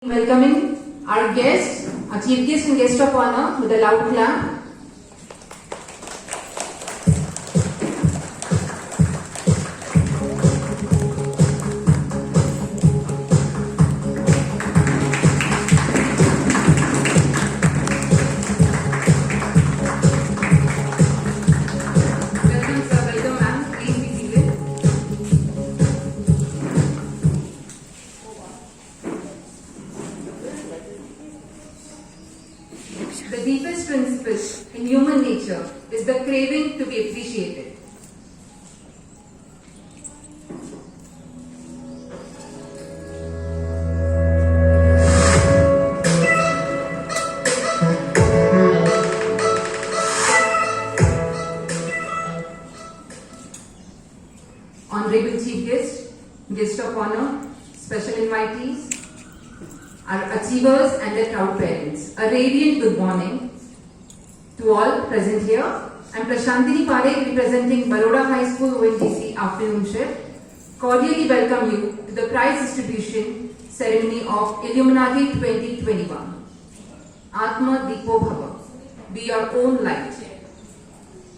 Welcoming our guest, our chief guest and guest of honor with a loud clap. Welcome sir, welcome ma'am, please be seated. The deepest principle in human nature is the craving to be appreciated. Honorable Chief Guest, Guest of Honor, Special Invitees, our achievers and their proud parents. A radiant good morning to all present here. I'm Prashantini Parekh, representing Baroda High School ONGC afternoon shift. Cordially welcome you to the prize distribution ceremony of Illuminati 2021. Atma Deepo Bhava, be your own light.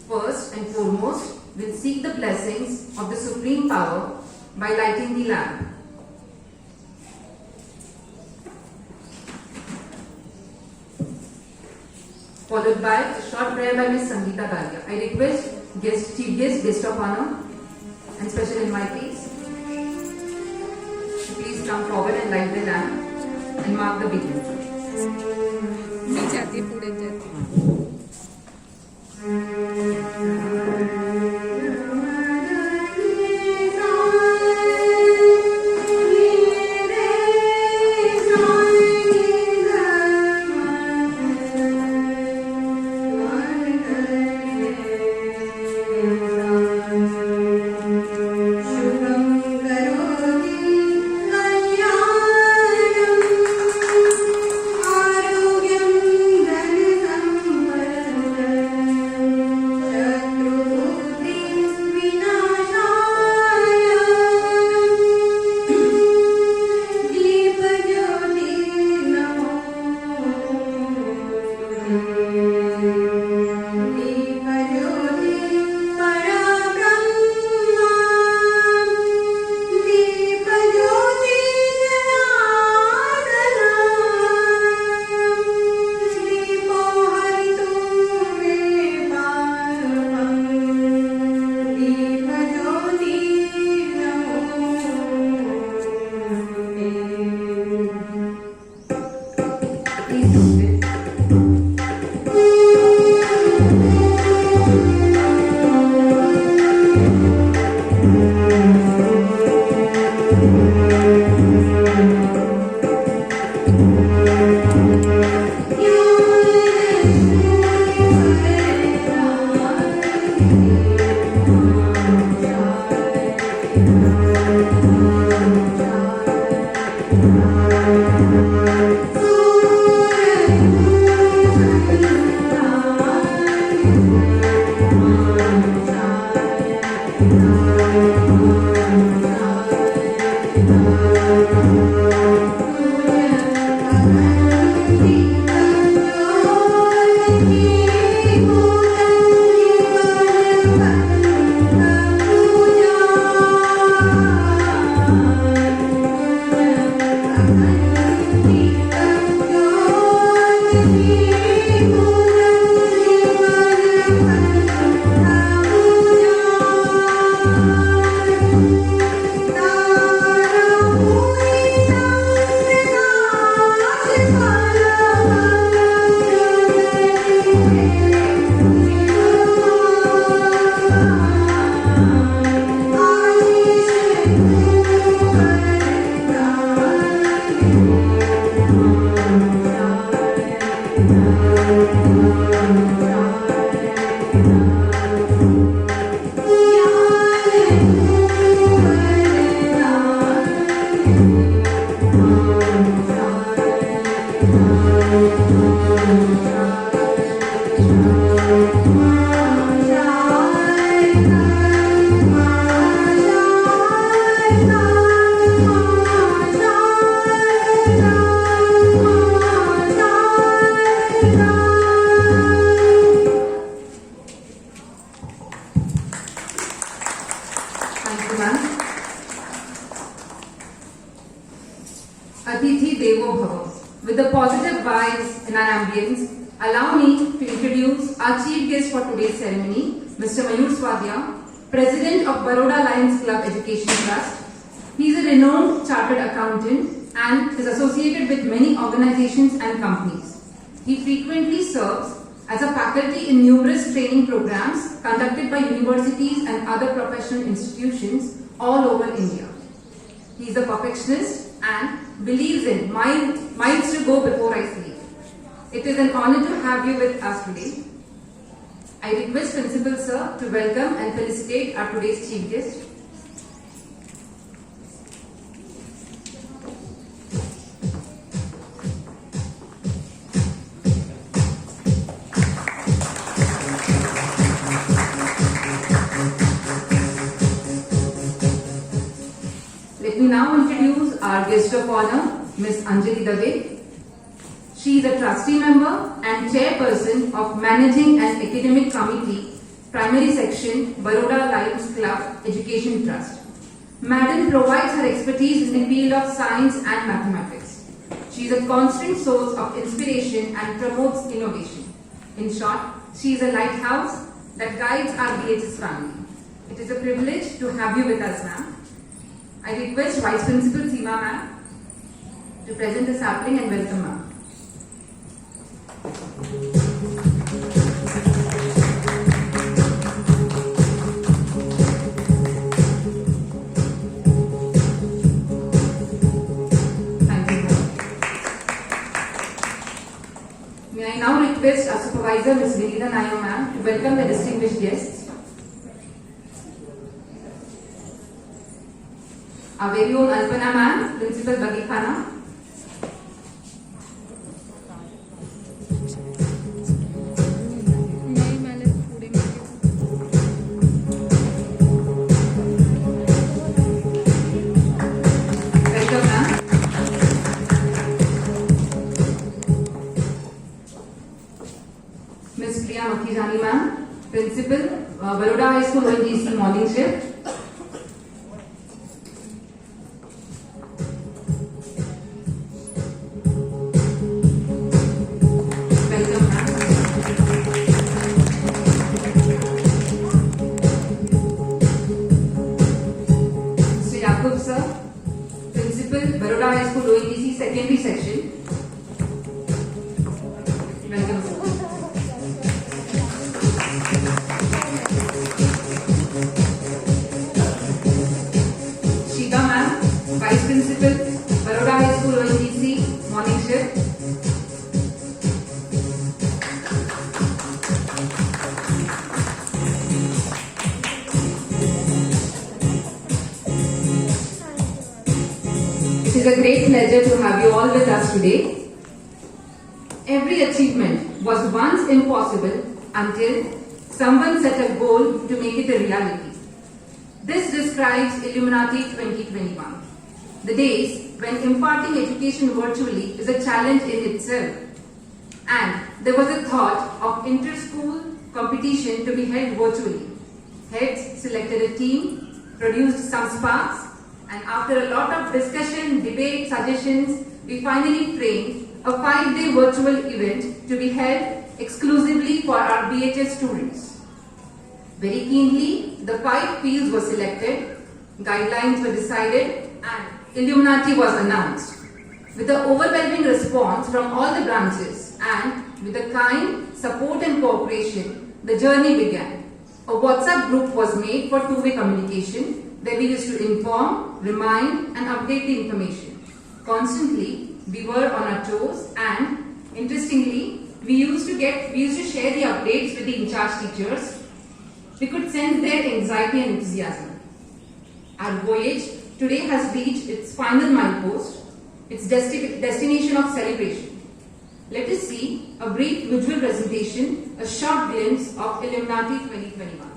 First and foremost, we'll seek the blessings of the Supreme Power by lighting the lamp. Followed by a short prayer by Ms. Sangeeta Galia. I request Chief Guest, Guest of Honor and Special Invitees to please come forward and light the lamp and mark the beginning. मी जाते पुढे जाते Atithi Devo Bhava. With the positive vibes in our ambience, allow me to introduce our chief guest for today's ceremony, Mr. Mayur Swadhya, President of Baroda Lions Club Education Trust. He is a renowned chartered accountant and is associated with many organizations and companies. He frequently serves as a faculty in numerous training programs conducted by universities and other professional institutions all over India. He is a perfectionist and believes in miles to go before I sleep. It is an honor to have you with us today. I request Principal Sir to welcome and felicitate our today's chief guest. Let me now introduce our guest of honor, Ms. Anjali Dave. She is a trustee member and chairperson of Managing and Academic Committee, Primary Section, Baroda Lions Club Education Trust. Madam provides her expertise in the field of science and mathematics. She is a constant source of inspiration and promotes innovation. In short, she is a lighthouse that guides our BHS family. It is a privilege to have you with us, ma'am. I request Vice Principal Seema ma'am to present the sapling and welcome ma'am. Thank you, ma'am. May I now request our supervisor, Ms. Vinita Nayo ma'am, to welcome the distinguished guests. Our very own Alpana ma'am, Principal Bagikhana. नाही मला पुढे Welcome ma'am. Ms. Priya Makhijani ma'am, Principal, Baroda High School ONGC morning shift. Welcome ma'am. Mr. Yakub sir, Principal, Baroda High School ONGC secondary section. Welcome sir. Shiga ma'am, Vice Principal, Baroda High School ONGC morning shift. It is a great pleasure to have you all with us today. Every achievement was once impossible until someone set a goal to make it a reality. This describes Illuminati 2021, the days when imparting education virtually is a challenge in itself. And there was a thought of inter-school competition to be held virtually. Heads selected a team, produced some sparks, and after a lot of discussion, debate, suggestions, we finally framed a 5-day virtual event to be held exclusively for our BHS students. Very keenly, the 5 fields were selected, guidelines were decided, and Illuminati was announced. With the overwhelming response from all the branches and with the kind support and cooperation, the journey began. A WhatsApp group was made for two-way communication where we used to inform, remind and update the information. Constantly, we were on our toes and interestingly, we used to share the updates with the in-charge teachers. We could sense their anxiety and enthusiasm. Our voyage today has reached its final milepost, its destination of celebration. Let us see a brief visual presentation, a short glimpse of Illuminati 2021.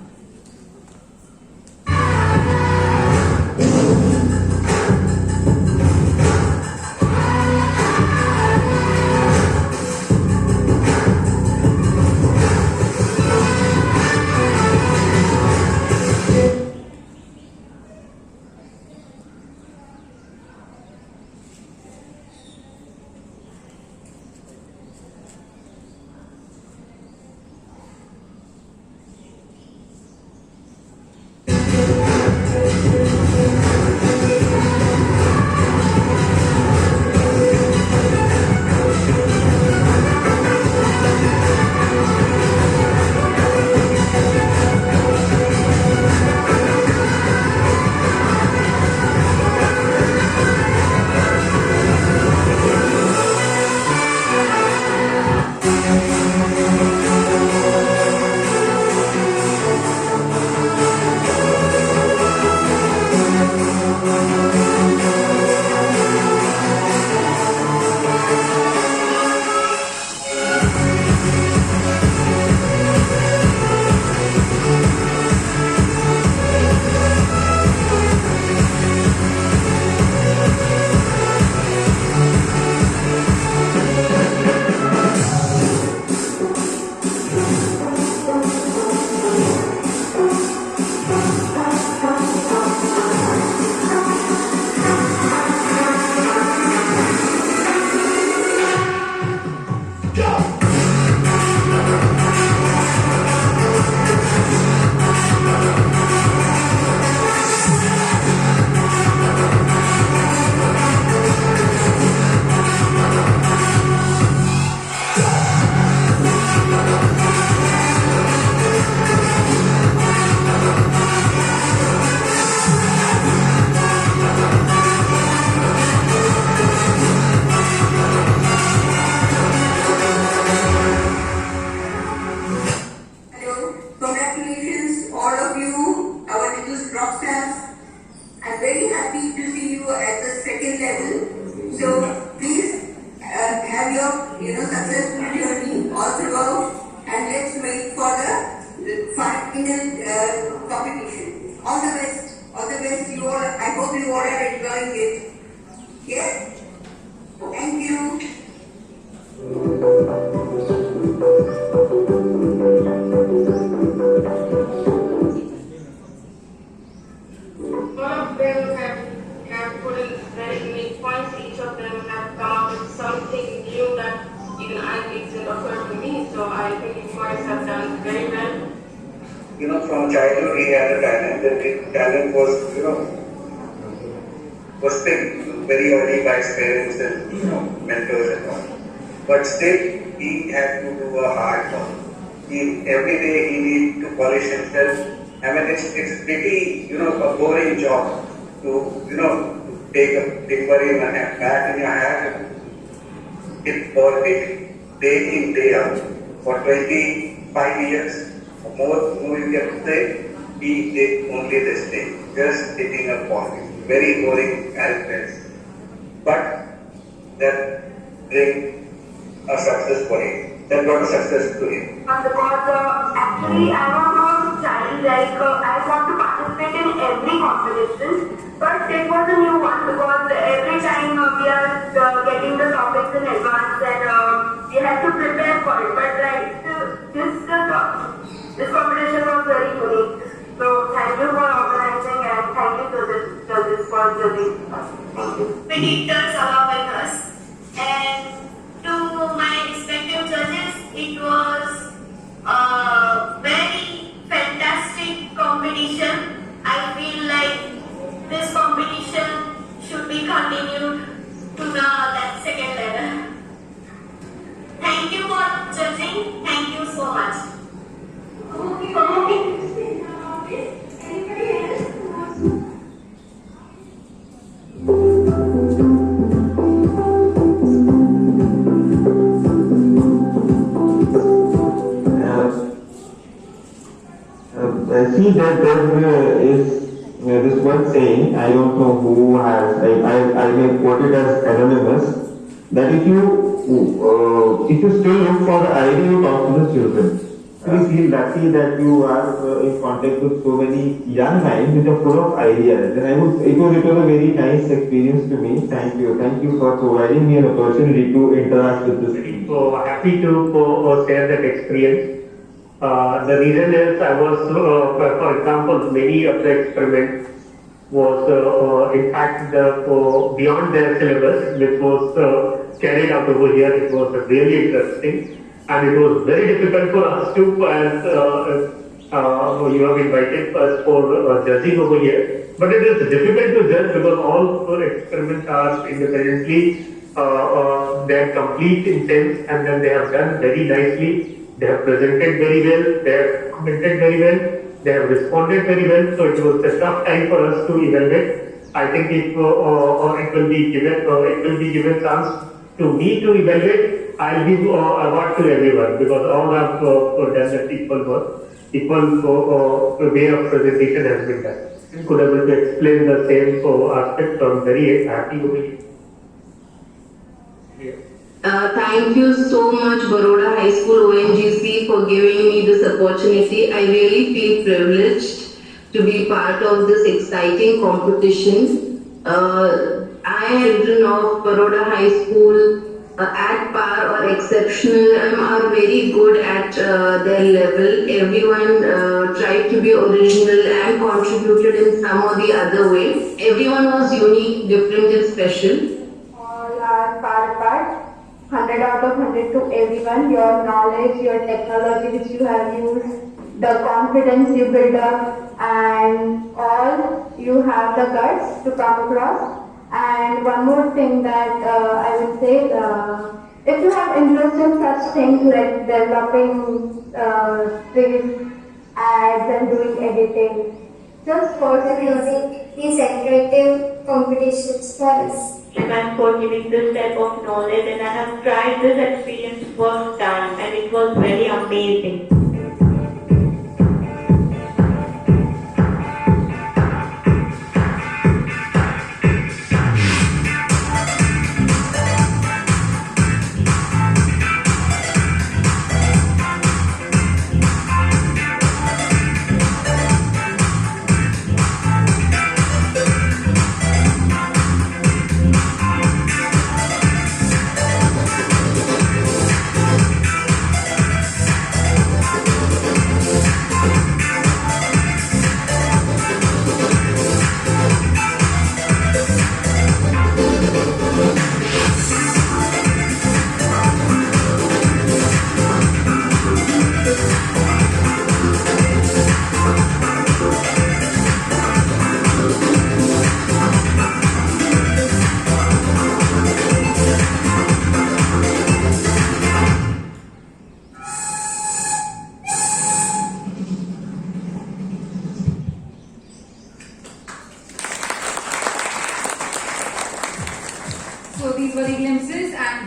successful journey all throughout, and let's wait for the final competition. All the best. All the best. You all. I hope you all are enjoying it. Yes. Thank you. All of them have put in very unique points. Each of them have come up with something new that even it didn't occur to me. So I think you guys have done very well. From childhood he had a talent. The talent was, was picked very early by his parents and, mentors and all. But still, he had to do a hard work. Every day he needs to polish himself. I mean, it's pretty, a boring job to, take a timber in your hand, bat in your hand, and work it day in, day out. For 25 years, more you can say, he did only this thing, just hitting a ball. Very boring characters. But that brings a success for him. That brought a success to him. Because actually I was not a child, I want to participate in every competition, but it was a new one because every time we are getting the topics in advance and we have to prepare for it. But this competition was very unique. So thank you for organizing and thank you to the judges for judging us. Thank you. Predictors along with us, and to my respective judges, it was a very fantastic competition. I feel like this competition should be continued to that second level. Thank you for judging. Thank you so much. I see that there is this one saying, I don't know who has, I may quote it as anonymous, that if you still look for the idea, you talk to the children. We feel lucky that you are in contact with so many young minds which are full of ideas. And it was a very nice experience to me. Thank you for providing me an opportunity to interact with this team. So happy to share that experience. The reason is I was, for example, many of the experiments was in fact beyond their syllabus, which was carried out over here. It was really interesting. And it was very difficult for us to, as you have invited us for judging over here. But it is difficult to judge because all 4 experiments are independently, they are complete in sense, and then they have done very nicely. They have presented very well, they have commented very well, they have responded very well. So it was a tough time for us to evaluate. I think if it will be given chance to me to evaluate, I'll give award to everyone because all have done that equal work, equal way of presentation has been done. Could able to explain the same aspect. So I'm very happy with it. Thank you so much, Baroda High School ONGC, for giving me this opportunity. I really feel privileged to be part of this exciting competition. I am children of Baroda High School at par or exceptional are very good at their level. Everyone tried to be original and contributed in some or the other way. Everyone was unique, different and special. All are par apart. 100 out of 100 to everyone. Your knowledge, your technology which you have used, the confidence you build up, and all you have the guts to come across. And one more thing that I would say, if you have interest in such things like developing these ads and doing editing, just organizing these interactive competitions for us. And for giving this type of knowledge, and I have tried this experience first time and it was very amazing.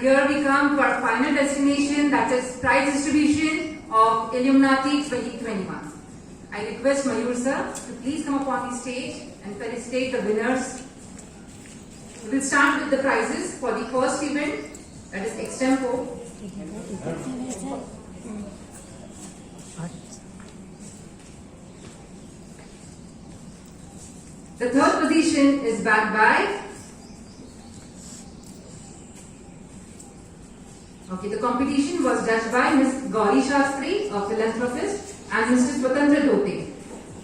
here we come to our final destination, that is prize distribution of Illuminati 2021. I request Mayur sir to please come up on the stage and felicitate the winners. We will start with the prizes for the first event, that is Extempo. The third position is backed by. Okay, the competition was judged by Ms. Gauri Shastri, a philanthropist, and Mr. Swatantra Dote,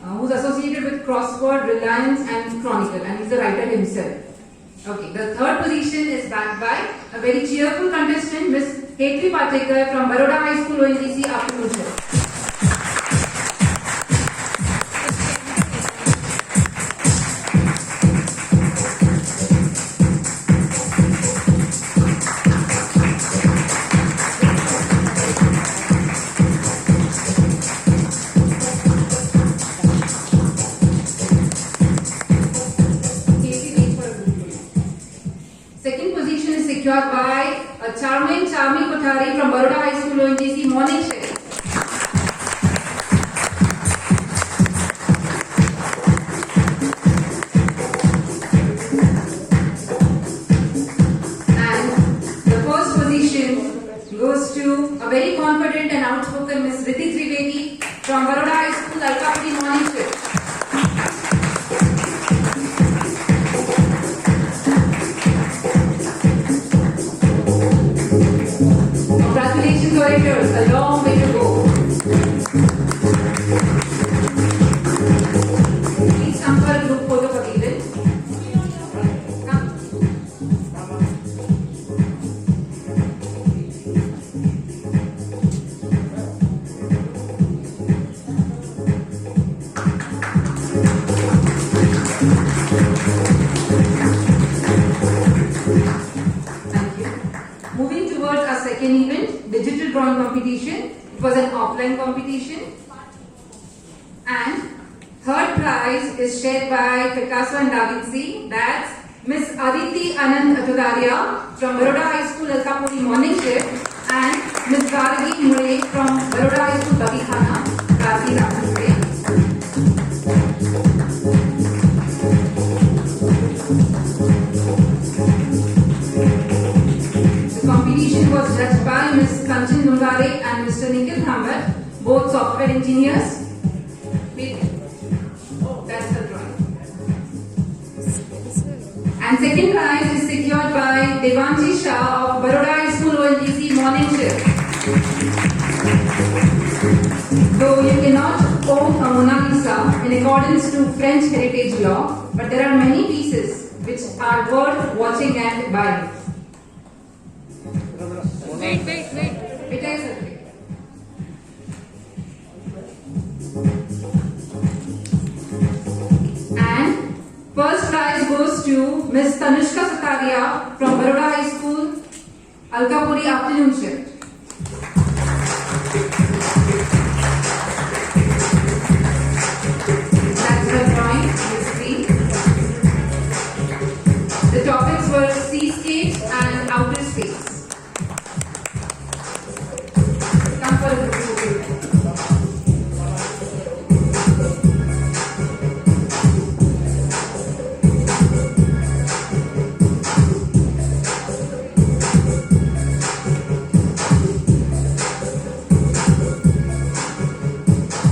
who's associated with Crossword, Reliance, and Chronicle, and he's the writer himself. Okay, the third position is backed by a very cheerful contestant, Ms. Hetri Patekar from Baroda High School, ONGC, afternoon shift. Second position is secured by a charming Kothari from Baroda High School, ONGC, morning shift. And the first position goes to a very confident and outspoken Miss Riddhi Trivedi from Baroda High School, Alkapuri, morning shift. Congratulations, orators. A long way to go. Please come for a group photo for the event. Come. Thank you. Moving towards our second event, digital drawing competition. It was an offline competition. And third prize is shared by Picasso and Da Vinci. That's Miss Aditi Anand Atodaria from Baroda High School, Alkapuri, morning shift, and Miss Bharati Mure from Baroda High School, Bagikhana, Kazi Ramanpuri. The competition was judged by Ms. Kanchan Dungare and Mr. Nikhil Thambat, both software engineers. That's the drawing. And second prize is secured by Devanshi Shah of Baroda High School, ONGC, morning shift. Though you cannot own a Mona Lisa in accordance to French heritage law, but there are many pieces which are worth watching and buying. Wait. It is okay. And first prize goes to Miss Tanushka Sataria from Baroda High School, Alkapuri, afternoon shift. That's the drawing you see. The topics were seascape and outer space. Come for a group photo.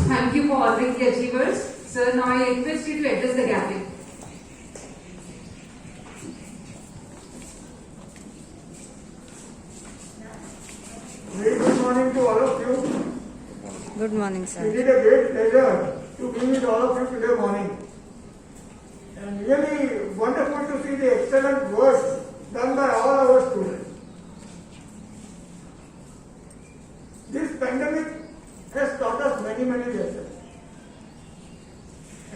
Thank you for honoring the achievers. Sir, now I request you to address the gathering. Very good morning to all of you. Good morning, sir. It is a great pleasure to be with all of you today morning. And really wonderful to see the excellent work done by all our students. This pandemic has taught us many lessons.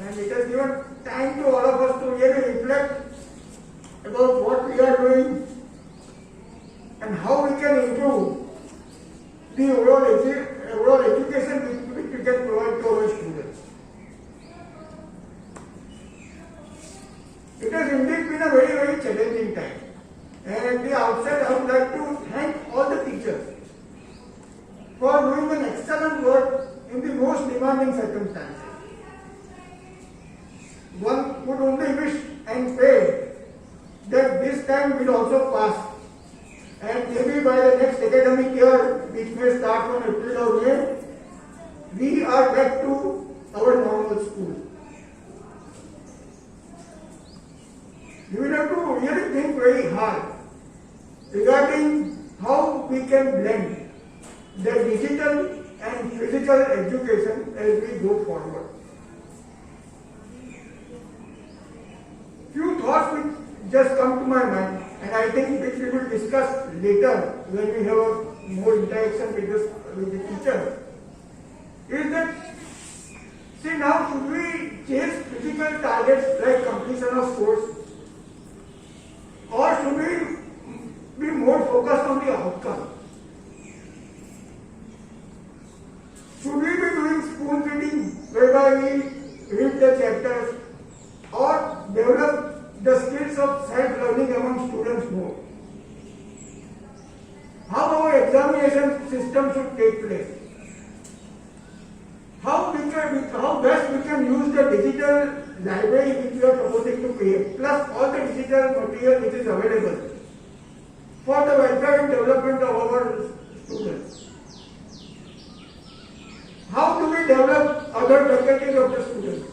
And it has given time to all of us to really reflect about what we are doing and how we can improve the overall education which we can provide to our students. It has indeed been a very challenging time. And at the outset, I would like to by the next academic year, which may start from April or May, we are back to our normal school. You will have to really think very hard regarding how we can blend the digital and physical education as we go forward. Few thoughts which just come to my mind, and I think which we will discuss later when we have more interaction with the teacher, is that, see, now should we chase physical targets like completion of course, or should we be more focused on the outcome? Should we be doing spoon feeding whereby we read the chapters, or develop the skills of self-learning among students more? How our examination system should take place? How best we can use the digital library which we are proposing to create, plus all the digital material which is available for the welfare and development of our students. How do we develop other faculties of the students?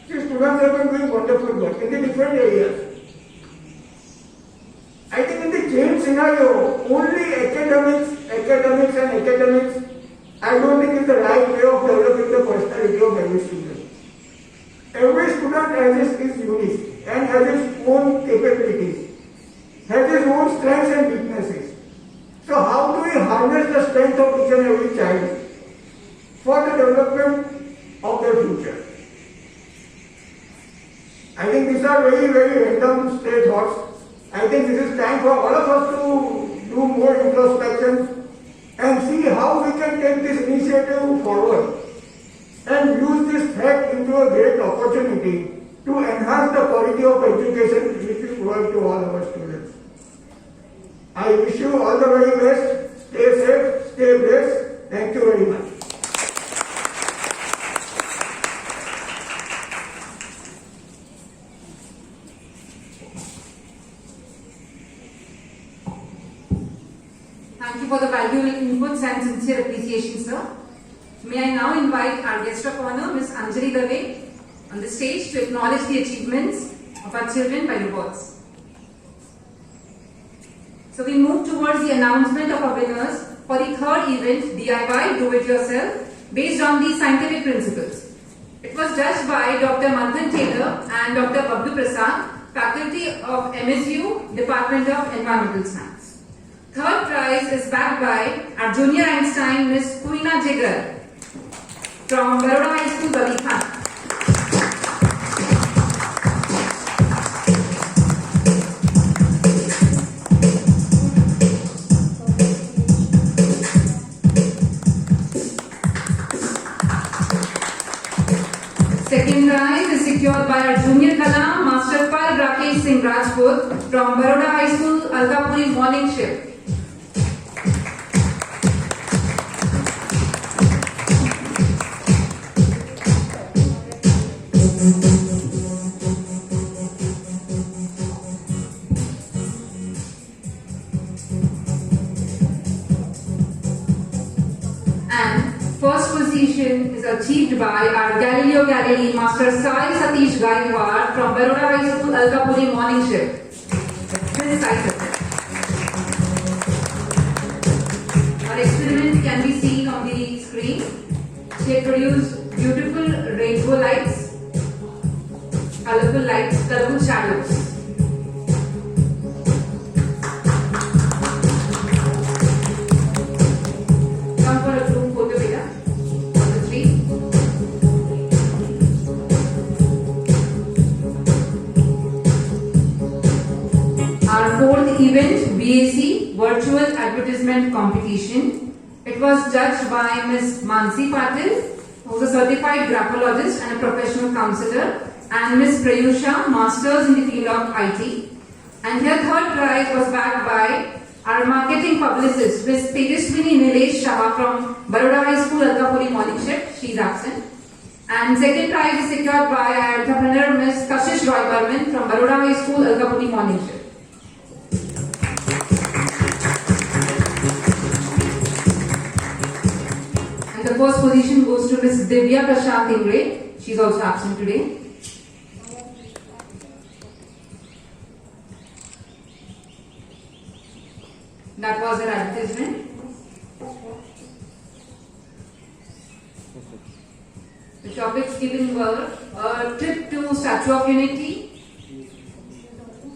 See, students have been doing wonderful work in the different areas. I think in the change scenario, only academics, I don't think is the right way of developing the personality of every student. Every student has his unique and has his own capabilities, has his own strengths and weaknesses. So how do we harness the strength of each and every child for the development of their future? I think these are very, very random stray thoughts. I think this is time for all of us to do more introspection and see how we can take this initiative forward and use this threat into a great opportunity to enhance the quality of education which we provide to all our students. I wish you all the very best. Stay safe, stay blessed. Thank you very much. Thank you for the valuable inputs and sincere appreciation, sir. May I now invite our guest of honor, Ms. Anjali Dave, on the stage to acknowledge the achievements of our children by rewards. So we move towards the announcement of our winners for the third event, DIY Do It Yourself, based on the scientific principles. It was judged by Dr. Manthan Taylor and Dr. Bablu Prasad, faculty of MSU, Department of Environmental Science. Third prize is backed by our junior Einstein, Ms. Kuina Jigar from Baroda High School, Babikhan. Second prize is secured by our junior Kalam, Master Pal Rakesh Singh Rajput from Baroda High School, Alkapuri Morning Shift. And first position is achieved by our Galileo Galilei Master Sai Satish Gaikwad from Baroda High School, Alkapuri Morning Shift. This is Sai Satish. Our experiment can be seen on the screen. She had produced beautiful rainbow lights, colorful shadows. Come for a group photo, beta. On the three. Our fourth event, BAC, Virtual Advertisement Competition. It was judged by Ms. Mansi Patil, who is a certified graphologist and a professional counselor, and Ms. Prayusha, Masters in the field of IT. And her third prize was backed by our marketing publicist, Ms. Tejaswini Nilesh Shah from Baroda High School, Alkapuri Morning Shift. She is absent. And second prize is secured by our entrepreneur, Ms. Kashish Roy Burman from Baroda High School, Alkapuri Morning Shift. first position goes to Miss Divya Prashant Ingre. She's also absent today. That was her advertisement. The topics given were a trip to Statue of Unity.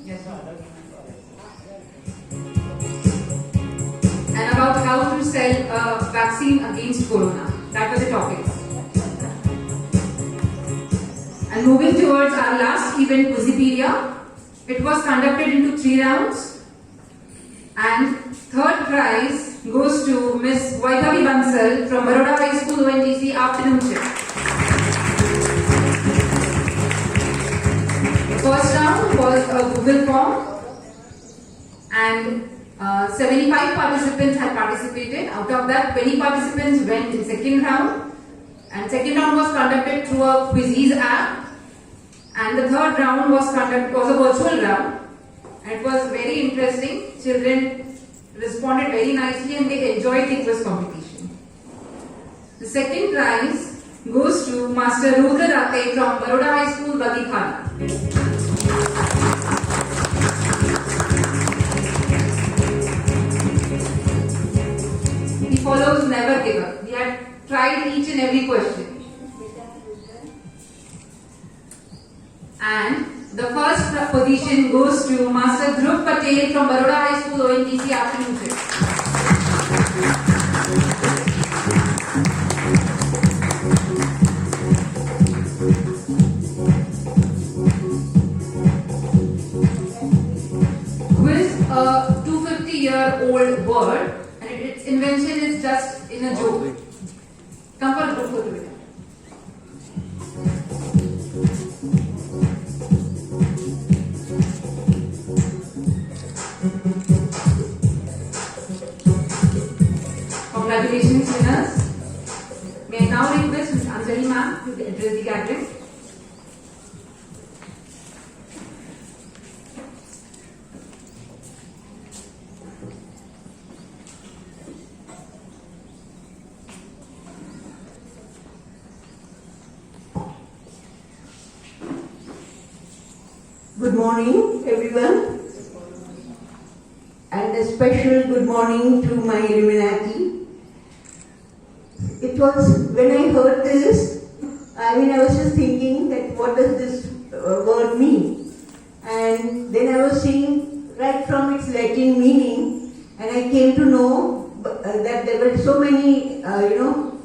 Yes, and about how to sell a vaccine against corona. That was the topic. And moving towards our last event, Wikipedia, it was conducted into 3 rounds. And third prize goes to Miss Vaidhavi Bansal from Baroda High School ONGC afternoon shift. The first round was a Google form, and 75 participants had participated. Out of that, 20 participants went in second round, and second round was conducted through a Quizzes app, and the third round was a virtual round, and it was very interesting. Children responded very nicely and they enjoyed the quiz competition. The second prize goes to Master Rudra Date from Baroda High School, Badikana. He follows never give up. He had tried each and every question. And the first position goes to Master Dhruv Patel from Baroda High School ONGC afternoon shift. Who is a 250-year-old bird, and its invention is just in a joke. Come for a group photo with it. Congratulations, winners. May I now request Ms. Anjali ma'am to address the gathering. Good morning, everyone. And a special good morning to my Illuminati. It was, when I heard this, I was just thinking that what does this word mean? And then I was seeing right from its Latin meaning, and I came to know that there were so many,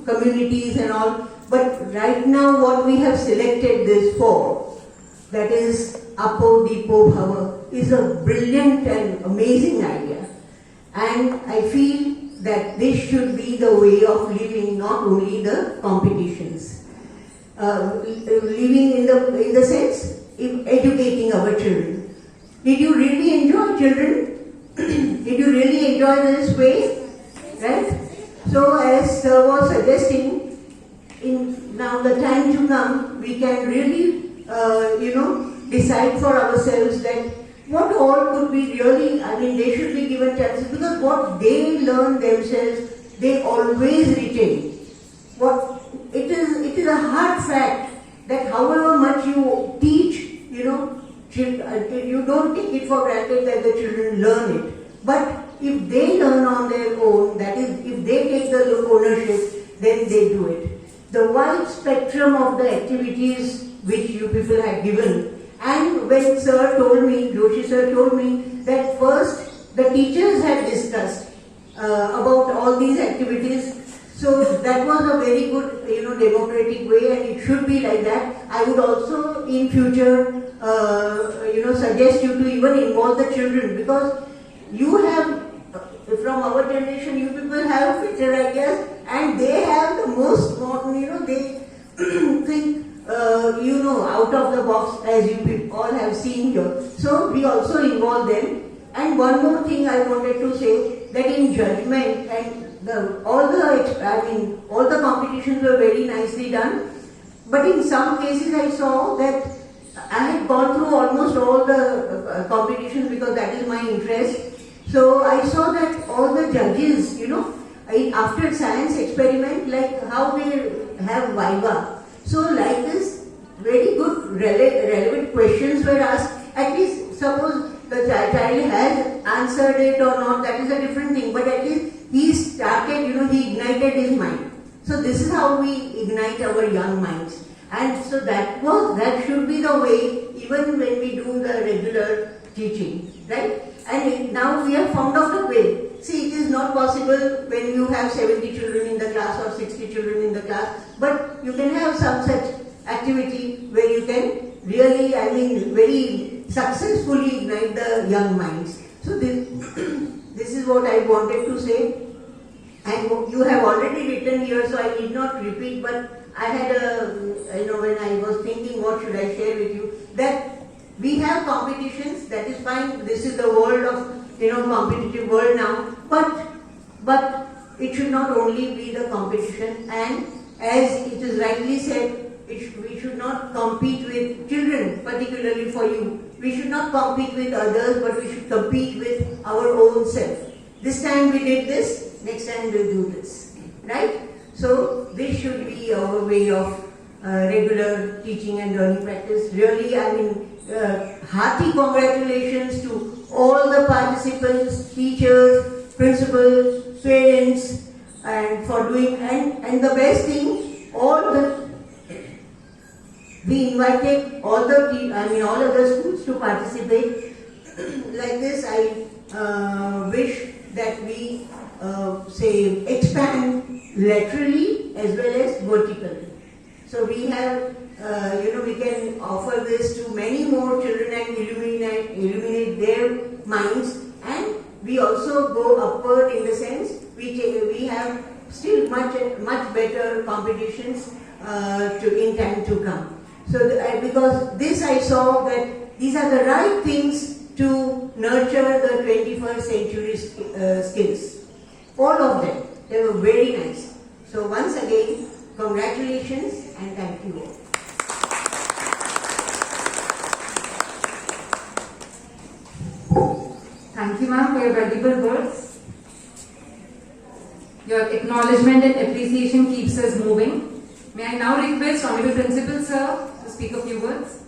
communities and all. But right now what we have selected this for, that is Apo Deepo Bhava, is a brilliant and amazing idea. And I feel that this should be the way of living, not only the competitions. Living in the sense, educating our children. Did you really enjoy, children? Did you really enjoy this way? Right? So as Sir was suggesting, in now the time to come, we can really, decide for ourselves that what all could be really, they should be given chances, because what they learn themselves, they always retain. It is a hard fact that however much you teach, you don't take it for granted that the children learn it. But if they learn on their own, that is, if they take the ownership, then they do it. The wide spectrum of the activities which you people had given. And when Joshi sir told me that first the teachers had discussed about all these activities, so that was a very good, democratic way, and it should be like that. I would also in future, suggest you to even involve the children, because you have, from our generation, you people have better ideas, and they have the most modern, they think, out of the box, as you all have seen here. So we also involve them. And one more thing I wanted to say, that in judgment and all the competitions were very nicely done. But in some cases I saw that I had gone through almost all the competitions because that is my interest. So I saw that all the judges, after science experiment, like how they have Viva. So like this, very good relevant questions were asked. At least suppose the child has answered it or not, that is a different thing. But at least he started, he ignited his mind. So this is how we ignite our young minds. And so that should be the way even when we do the regular teaching, right? And now we have found out a way. See, it is not possible when you have 70 children in the class or 60 children in the class, but you can have some such activity where you can really, very successfully ignite the young minds. So this is what I wanted to say. And you have already written here, so I need not repeat, but I had when I was thinking what should I share with you, that we have competitions, that is fine, this is the world of, competitive world now, but it should not only be the competition, and as it is rightly said, we should not compete with children, particularly for you. We should not compete with others, but we should compete with our own self. This time we did this, next time we'll do this, right? So this should be our way of regular teaching and learning practice. Really, hearty congratulations to all the participants, teachers, principals, parents, and for doing, and the best thing, we invited all of the schools to participate. Like this, I wish that we expand laterally as well as vertically. So we have, we can offer this to many more children and illuminate their minds, and we also go upward in the sense we have still much better competitions in time to come. So because this I saw that these are the right things to nurture the 21st century skills. All of them. They were very nice. So once again, congratulations and thank you all. Thank you, ma'am, for your valuable words. Your acknowledgement and appreciation keeps us moving. May I now request Honorable Principal, sir, to speak a few words.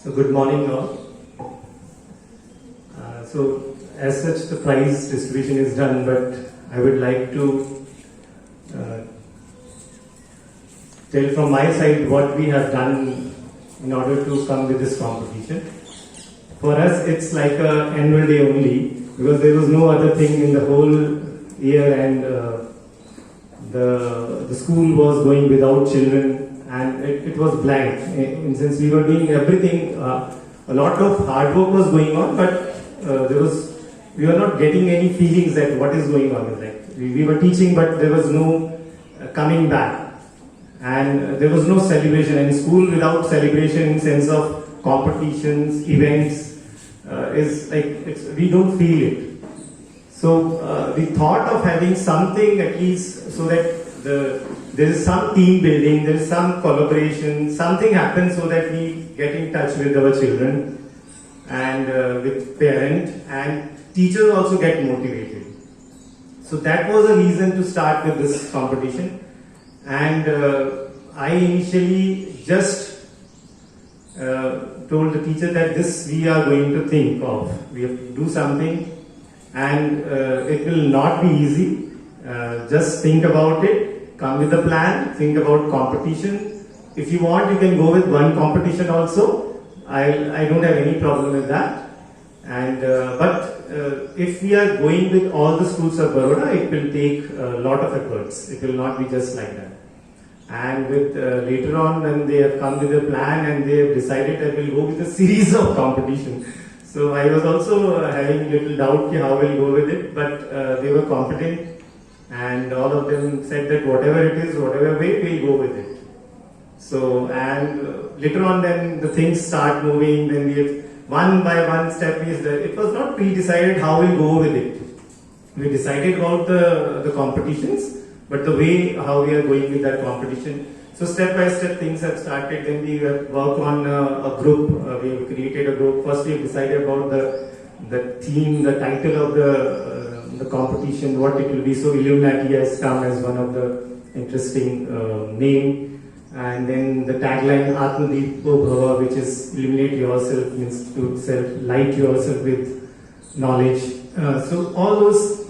So good morning all. So as such the prize distribution is done, but I would like to tell from my side what we have done in order to come with this competition. For us it's like an annual day only, because there was no other thing in the whole year, and the school was going without children. And it was blank, in since we were doing everything, a lot of hard work was going on, but we were not getting any feelings that what is going on. Like we were teaching, but there was no coming back, and there was no celebration. And school without celebration, in sense of competitions, events, is like we don't feel it. So we thought of having something at least so that there is some team building, there is some collaboration, something happens so that we get in touch with our children and with parents, and teachers also get motivated. So that was a reason to start with this competition. And I initially just told the teacher that this we are going to think of. We have to do something, and it will not be easy. Just think about it. Come with a plan, think about competition. If you want, you can go with one competition also. I don't have any problem with that. And but if we are going with all the schools of Baroda, it will take a lot of efforts. It will not be just like that. And with later on, when they have come with a plan and they have decided that we'll go with a series of competition. So I was also having little doubt how we'll go with it, but they were competent. And all of them said that whatever it is, whatever way, we'll go with it. So, and later on then the things start moving, then we have one by one step is that it was not pre-decided how we'll go with it. We decided about the competitions, but the way how we are going with that competition. So step by step things have started. Then we work on a group. We have created a group. First we have decided about the theme, the title of the competition, what it will be. So Illuminati has come as one of the interesting name. And then the tagline Atmadeepo Bhava, which is illuminate yourself, means to light yourself with knowledge. So all those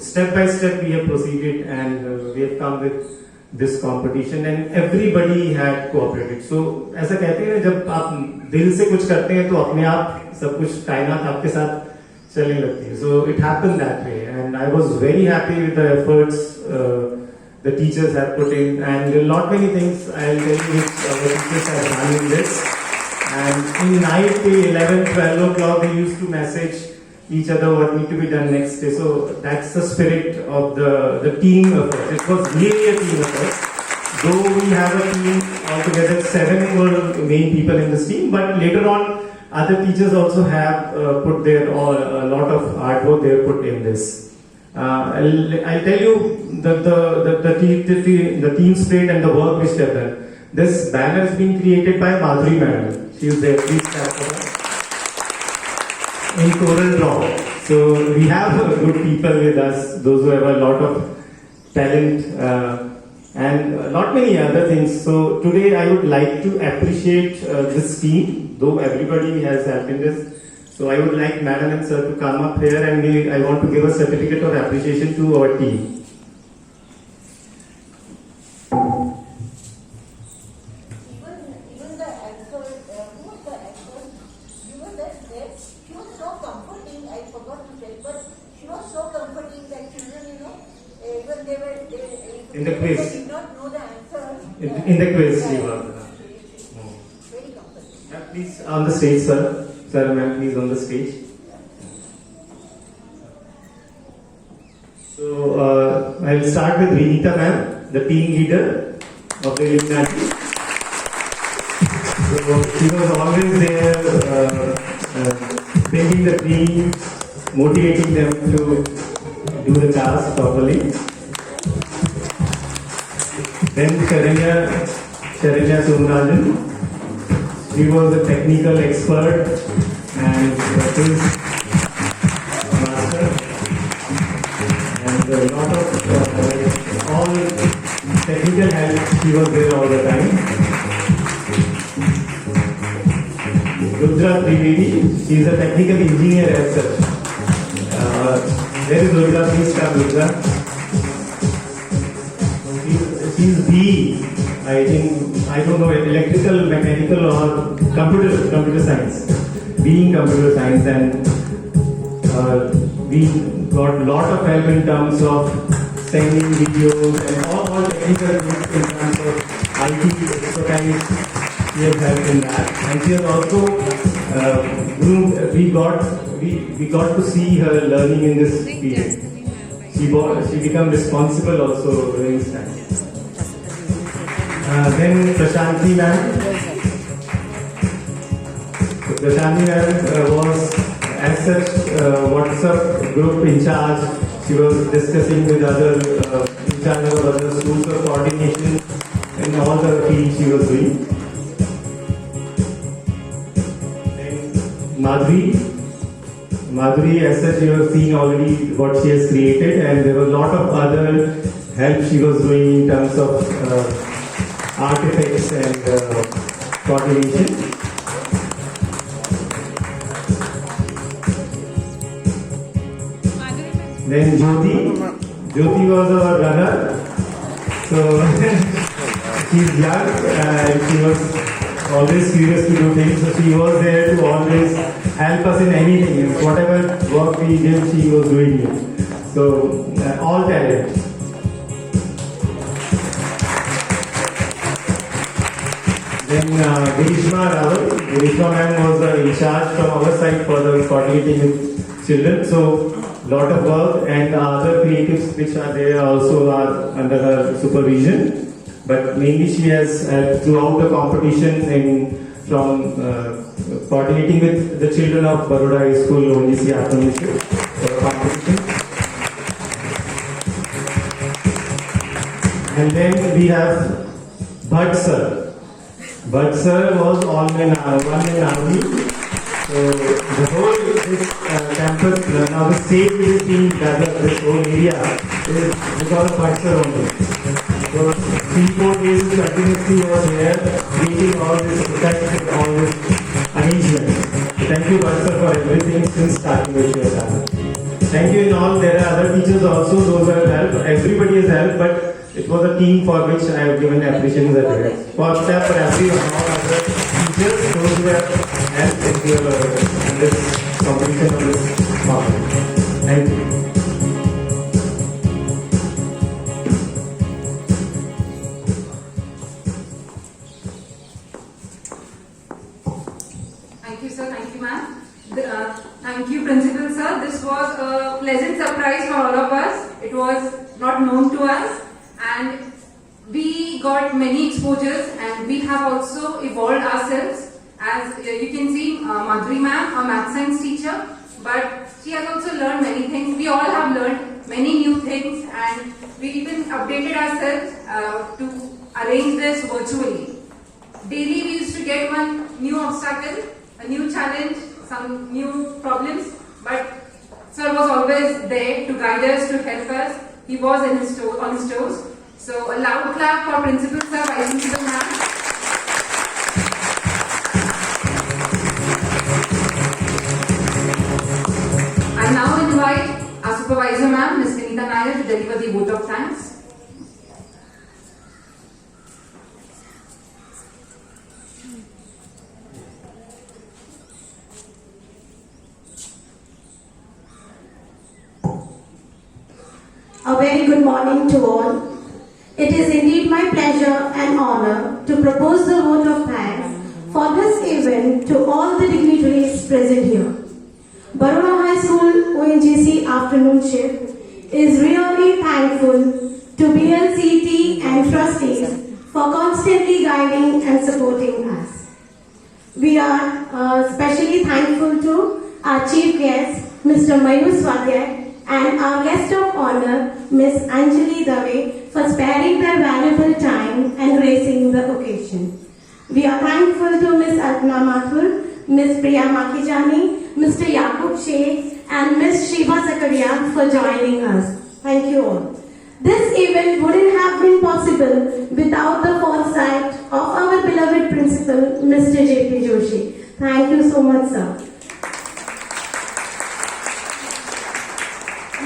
step by step we have proceeded, and we have come with this competition, and everybody had cooperated. So ऐसा कहते हैं जब आप दिल से कुछ करते हैं तो अपने आप सब कुछ कायनात आपके साथ चलने लगती है. So it happened that way, and I was very happy with the efforts the teachers have put in, and not many things I'll tell you which our teachers have done in this. And in night till 11, 12 o'clock they used to message each other what need to be done next day. So that's the spirit of the team effort. It was really a team effort. Though we have a team altogether, 7 were main people in this team, but later on other teachers also have put their a lot of hard work they have put in this. I'll tell you the team spirit and the work which they have done. This banner has been created by Madhuri Madam. She is there. Please clap for her. In Coral Draw. So we have good people with us, those who have a lot of talent and not many other things. So today I would like to appreciate this team, though everybody has helped in this. So I would like Madam and Sir to come up here, and I want to give a certificate of appreciation to our team. Even the actor, who was the actor? You were there. She was so comforting. I forgot to tell, but she was so comforting that children, even they were in the quiz. They did not know the answer. In the quiz, she was. Very comforting. Please on the stage, sir. Sir, ma'am, please on the stage. So I'll start with Vinita, ma'am, the team leader of the Illuminati. So she was always there, bringing the team, motivating them to do the task properly. Then Sharanya Somarajan. She was a technical expert and quiz master, and a lot of all technical help. She was there all the time. Rudra Trivedi, she is a technical engineer as such. Where is Rudra? Please come, Rudra. She is the, I think, I don't know, electrical, mechanical or computer science. Being computer science, and we got a lot of help in terms of sending videos and all technical things in terms of IT expertise. She has helped in that, and she has also we got to see her learning in this period. She became responsible also during this time. Then Prashanti ma'am. Prashanti ma'am was as such WhatsApp group in charge. She was discussing with other in charge of other schools of coordination and all the things she was doing. Then Madhuri, as such, you have seen already what she has created, and there was a lot of other help she was doing in terms of artifacts and coordination. Then Jyoti was our runner. So she's young and she was always curious to do things. So she was there to always help us in anything. Whatever work we did, she was doing it. So all talent. Then Girishma Rawal. Girishma ma'am was in charge from our side for the coordinating with children. So lot of work, and other creatives which are there also are under her supervision. But mainly she has helped throughout the competition from coordinating with the children of Baroda High School, ONGC Atmadeepo for the competition. And then we have Bhatt sir. Bhatt sir was one in army. So the whole this campus, now the stage is being gathered, this whole area is because of Bhatt sir only. So 3-4 days continuously was here, meeting all this effect, all this arrangements. Thank you Bhatt sir for everything since starting with your channel. Thank you in all. There are other teachers also, those who have helped. Everybody has helped, but it was a team for which I have given appreciation as well. For staff, for everyone, all other teachers, those who have helped in this competition of this topic. Thank you. Thank you, sir. Thank you, ma'am. Thank you, Principal Sir. This was a pleasant surprise for all of us. It was not known to us, and we got many exposures, and we have also evolved ourselves. As you can see, Madhuri ma'am, a math science teacher, but she has also learned many things. We all have learned many new things, and we even updated ourselves to arrange this virtually. Daily, we used to get one new obstacle, a new challenge, some new problems, but sir was always there to guide us, to help us. He was on his toes. So a loud clap for Principal Sir, Vice Principal Ma'am. I now invite our Supervisor Ma'am, Ms. Vinita Nair, to deliver the vote of thanks. A very good morning to all. It is indeed my pleasure and honor to propose the vote of thanks for this event to all the dignitaries present here. Baroda High School ONGC afternoon shift is really thankful to BLCT and trustees for constantly guiding and supporting us. We are especially thankful to our chief guest, Mr. Mayur Swadhyay, and our guest of honor, Ms. Anjali Dave, for sparing their valuable time and gracing the occasion. We are thankful to Ms. Alpana Mathur, Ms. Priya Makijani, Mr. Yaqub Sheikh, and Ms. Shiva Zakaria for joining us. Thank you all. This event wouldn't have been possible without the foresight of our beloved principal, Mr. J.P. Joshi. Thank you so much, sir.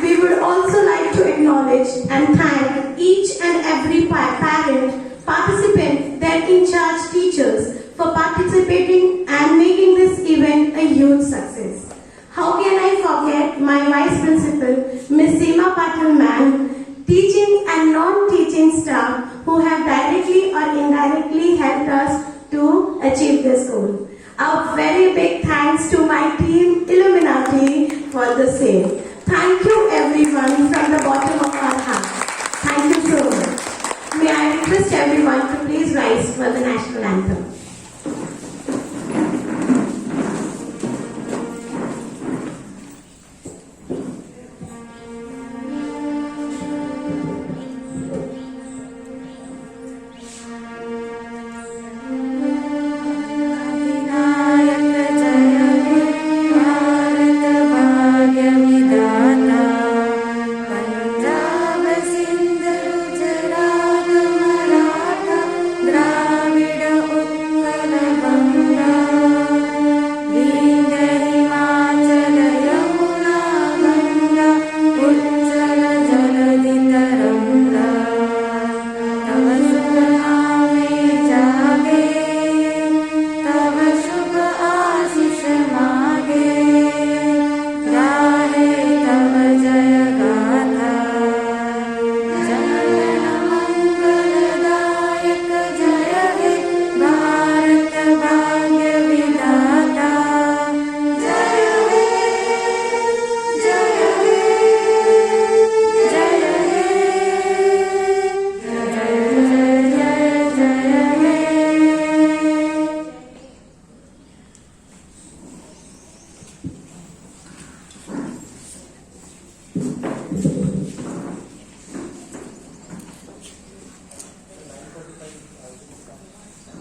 We would also like to acknowledge and thank each and every parent, participant, their in-charge teachers for participating and making this event a huge success. How can I forget my Vice Principal, Ms. Seema Patil ma'am, teaching and non-teaching staff who have directly or indirectly helped us to achieve this goal. A very big thanks to my team Illuminati for the same. Thank you everyone from the bottom of our heart. Thank you so much. May I request everyone to please rise for the national anthem.